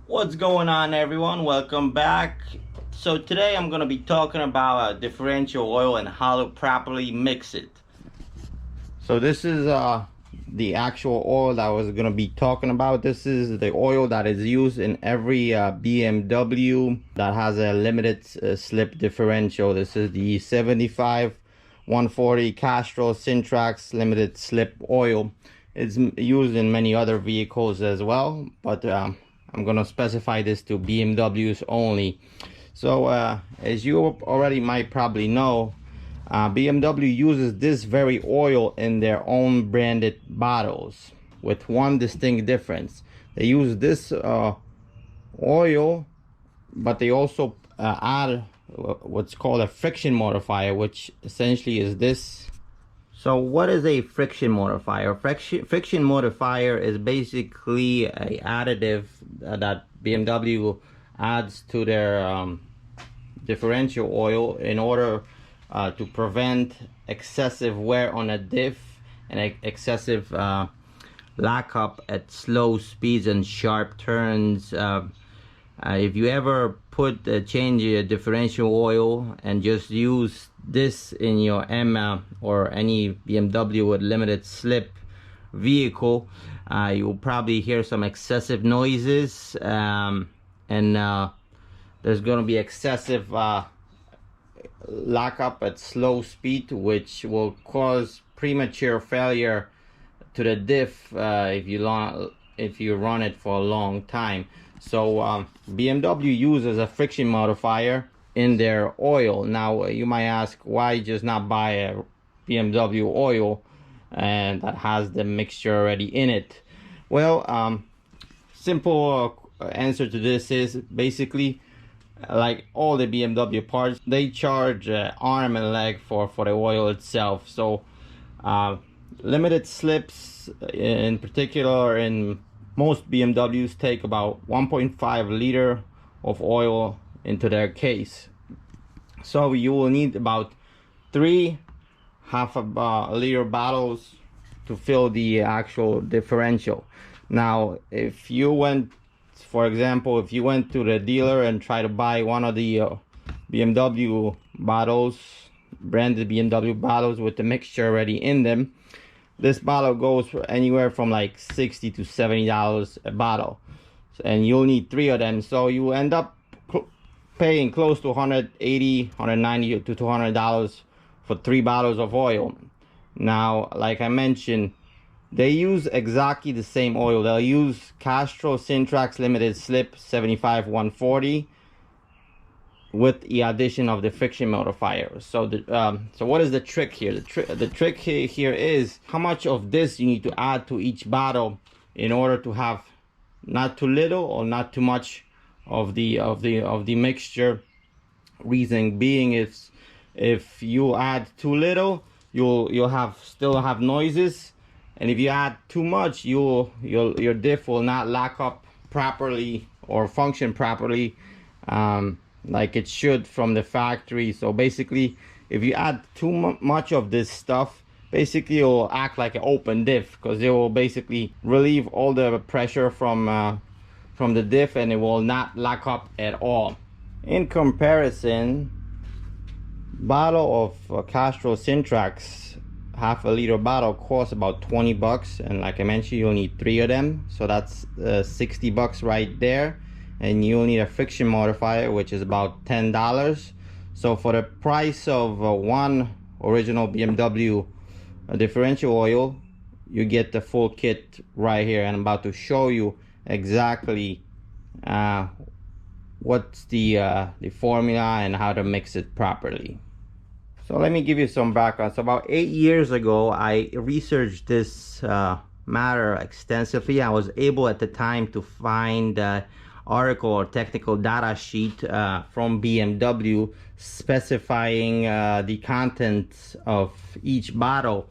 What's going on, everyone? Welcome back. So today I'm going to be talking about a differential oil and how to properly mix it. So this is the actual oil that I was going to be talking about. This is the oil that is used in every BMW that has a limited slip differential. This is the e75 140 Castrol Syntrax limited slip oil. It's used in many other vehicles as well, but I'm gonna specify this to BMWs only. So as you already might probably know, BMW uses this very oil in their own branded bottles with one distinct difference. They use this oil, but they also add what's called a friction modifier, which essentially is this. So what is a friction modifier? Friction modifier is basically a additive that BMW adds to their differential oil in order to prevent excessive wear on a diff and excessive lockup at slow speeds and sharp turns. If you ever change your differential oil and just use this in your M or any BMW with limited slip vehicle, you'll probably hear some excessive noises, and there's going to be excessive lockup at slow speed, which will cause premature failure to the diff if you run it for a long time. So BMW uses a friction modifier in their oil. Now you might ask, why just not buy a BMW oil and that has the mixture already in it? Well, simple answer to this is basically, like all the BMW parts, they charge arm and leg for the oil itself. So limited slips in particular in most BMWs take about 1.5 liter of oil into their case. So you will need about 3 half a liter bottles to fill the actual differential. Now if you went, for example, if you went to the dealer and try to buy one of the BMW bottles, branded BMW bottles with the mixture already in them, this bottle goes for anywhere from like $60 to $70 a bottle, and you'll need 3 of them. So you end up paying close to $180, $190 to $200 for 3 bottles of oil. Now, like I mentioned, they use exactly the same oil. They'll use Castrol Syntrax limited slip 75 140 with the addition of the friction modifier. So so what is the trick here? The trick here is how much of this you need to add to each bottle in order to have not too little or not too much of the mixture. Reason being is, if you add too little, you'll still have noises, and if you add too much, your diff will not lock up properly or function properly like it should from the factory. So basically, if you add too much of this stuff, basically it will act like an open diff, because it will basically relieve all the pressure from the diff, and it will not lock up at all. In comparison, bottle of Castrol Syntrax half a liter bottle costs about 20 bucks, and like I mentioned, you'll need 3 of them, so that's 60 bucks right there. And you'll need a friction modifier, which is about $10. So for the price of one original BMW differential oil, you get the full kit right here, and I'm about to show you exactly what's the formula and how to mix it properly. So let me give you some background. So about 8 years ago, I researched this matter extensively. I was able at the time to find article or technical data sheet from BMW specifying the contents of each bottle.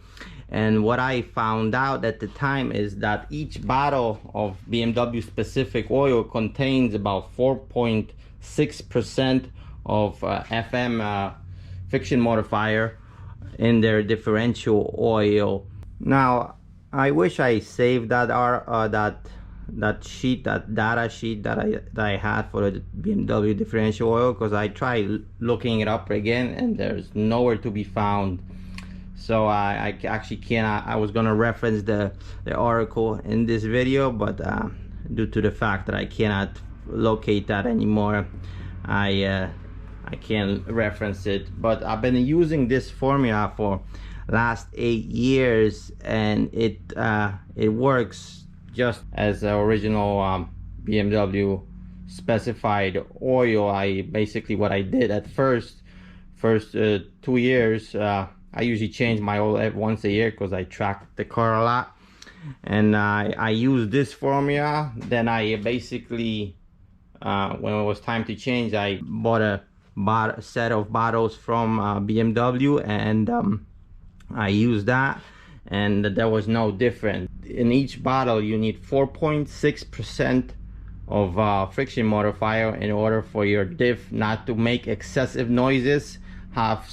And what I found out at the time is that each bottle of BMW specific oil contains about 4.6% of FM friction modifier in their differential oil. Now I wish I saved that that sheet, that data sheet that I had for the BMW differential oil, because I tried looking it up again and there's nowhere to be found. So I actually cannot. I was gonna reference the article in this video, but due to the fact that I cannot locate that anymore, I can't reference it. But I've been using this formula for last 8 years, and it works just as the original BMW specified oil. I basically, what I did at first 2 years, I usually change my oil once a year because I track the car a lot, and I use this formula. Then I basically, when it was time to change, I bought a set of bottles from BMW, and I used that, and there was no difference. In each bottle you need 4.6% of friction modifier in order for your diff not to make excessive noises, have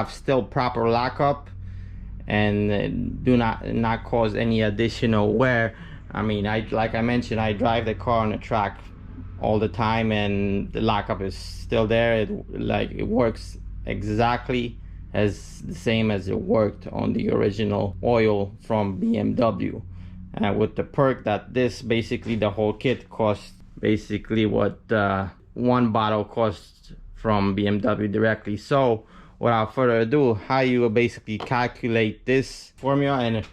still proper lockup, and do not cause any additional wear. I mean, like I mentioned, I drive the car on the track all the time, and the lockup is still there. It works exactly as the same as it worked on the original oil from BMW, with the perk that this, basically the whole kit costs basically what one bottle costs from BMW directly. So without further ado, how you basically calculate this formula and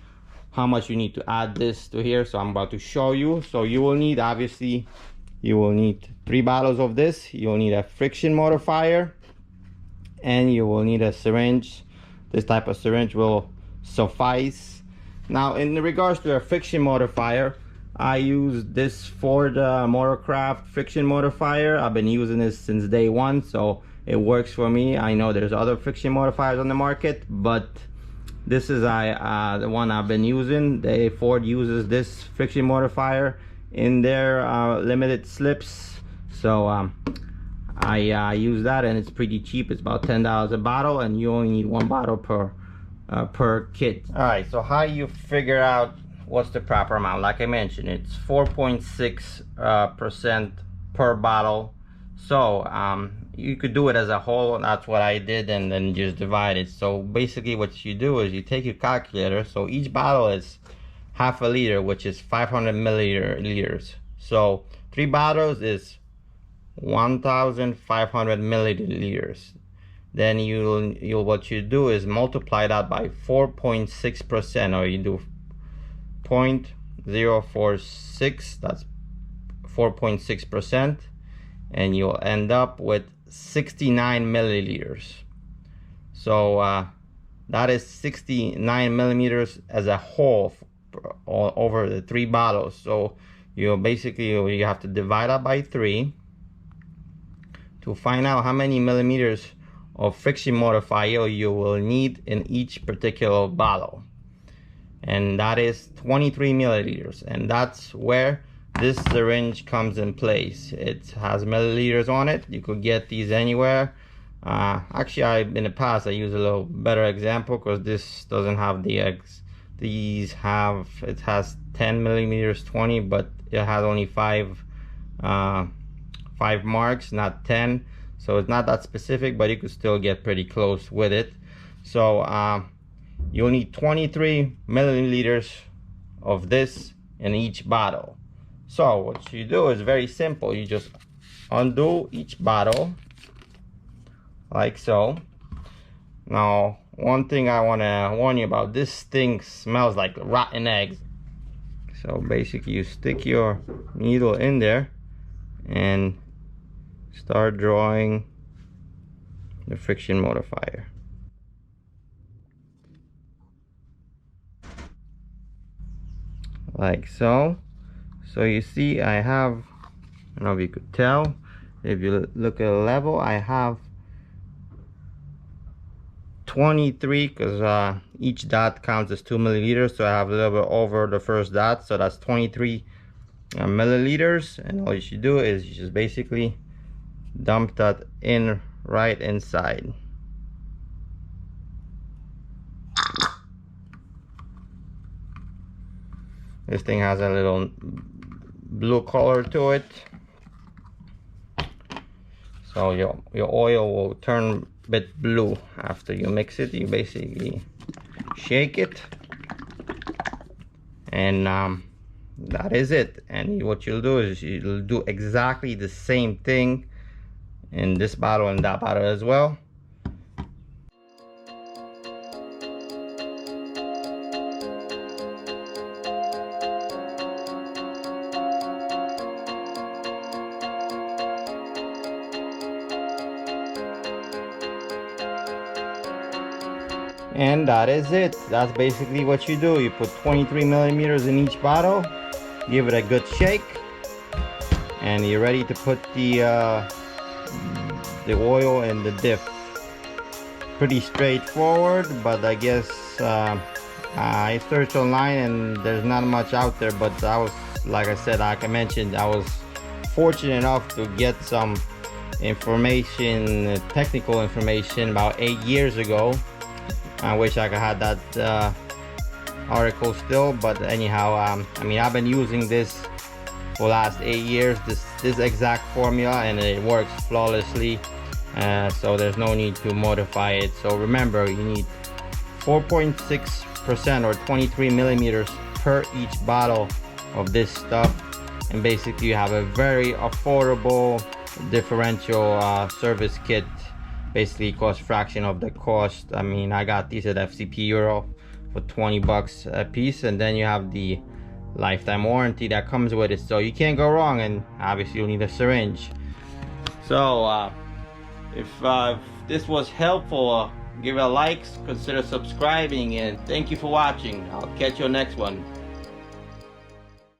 how much you need to add this to here, so I'm about to show you. So you will need, obviously, you will need 3 bottles of this. You will need a friction modifier, and you will need a syringe. This type of syringe will suffice. Now, in regards to a friction modifier, I use this Ford Motorcraft friction modifier. I've been using this since day one, so it works for me. I know there's other friction modifiers on the market, but this is the one I've been using. Ford uses this friction modifier in their limited slips, so I use that, and it's pretty cheap. It's about $10 a bottle, and you only need 1 bottle per kit. All right, so how you figure out what's the proper amount? Like I mentioned, it's 4.6% per bottle. So you could do it as a whole. That's what I did, and then just divide it. So basically what you do is you take your calculator. So each bottle is half a liter, which is 500 milliliters. So 3 bottles is 1,500 milliliters. Then what you do is multiply that by 4.6%, or you do 0.046, that's 4.6%, and you'll end up with 69 milliliters. So that is 69 millimeters as a whole over the 3 bottles. So you have to divide that by 3 to find out how many millimeters of friction modifier you will need in each particular bottle, and that is 23 milliliters. And that's where this syringe comes in place. It has milliliters on it. You could get these anywhere. Actually, in the past I use a little better example, because this doesn't have the eggs. It has 10 millimeters, 20, but it has only 5 marks, not 10. So it's not that specific, but you could still get pretty close with it. So you'll need 23 milliliters of this in each bottle. So what you do is very simple. You just undo each bottle like so. Now, one thing I want to warn you about, this thing smells like rotten eggs. So basically you stick your needle in there and start drawing the friction modifier. Like so. So you see I have, I don't know if you could tell, if you look at the level, I have 23, because each dot counts as 2 milliliters, so I have a little bit over the first dot, so that's 23 milliliters. And all you should do is you just basically dump that in right inside. This thing has a little blue color to it. So your oil will turn a bit blue after you mix it. You basically shake it, and that is it. And what you'll do is you'll do exactly the same thing in this bottle and that bottle as well. And that is it. That's basically what you do. You put 23 millimeters in each bottle, give it a good shake, and you're ready to put the oil in the diff. Pretty straightforward, but I guess I searched online and there's not much out there. But I was, like I said, like I mentioned, I was fortunate enough to get some information, technical information, about 8 years ago. I wish I could have that article still, but anyhow, I mean, I've been using this for the last 8 years, this exact formula, and it works flawlessly. So there's no need to modify it. So remember, you need 4.6% or 23 millimeters per each bottle of this stuff, and basically you have a very affordable differential service kit. Basically costs fraction of the cost. I mean, I got these at FCP Euro for 20 bucks a piece, and then you have the lifetime warranty that comes with it, so you can't go wrong. And obviously you'll need a syringe. So if this was helpful, give it a like, consider subscribing, and thank you for watching. I'll catch you on next one.